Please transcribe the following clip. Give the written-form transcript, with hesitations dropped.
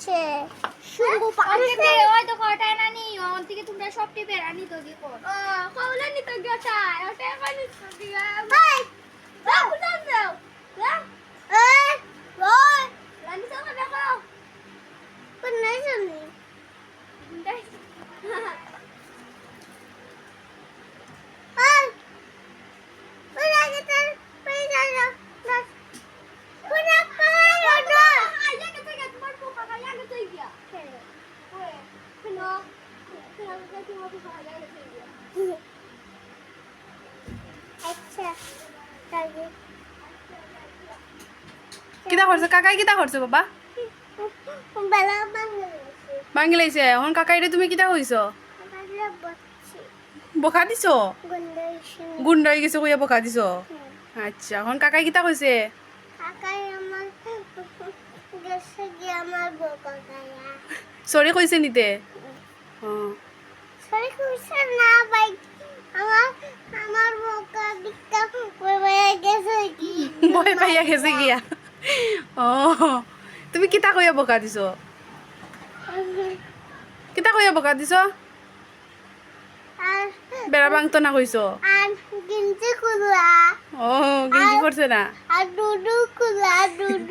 পাচ্ছে শুঙ্গু পাচ্ছে ওই তো কটা না নি ওন থেকে তোমরা সব টিপে রানি তো দেখো কওলা নি তো গটা ওটা মানে তো দিয়া এই যাও যাও যাও এই ওই রানি তো দেখো কোন নাই জানি কিতা করছে কাকাই কিতা করছে বাবা ভাঙি লাইছে এখন কাকাই রে তুমি কিতা কইছো বকা দিছো গুন্ড হয়ে গেছে কইয়া বকা দিছো আচ্ছা এখন কাকাই কিতা কইছে সরি কইছে নিতে ভয় পাইয়া গেছে গিয়া ও তুমি কিতা কইয়া বকা দিছো কিতা কইয়া বকা দিছো বেড়া ভাঙতো না কইছো ও গেঞ্জি পড়ছে না আর দুদু খুলা দুদু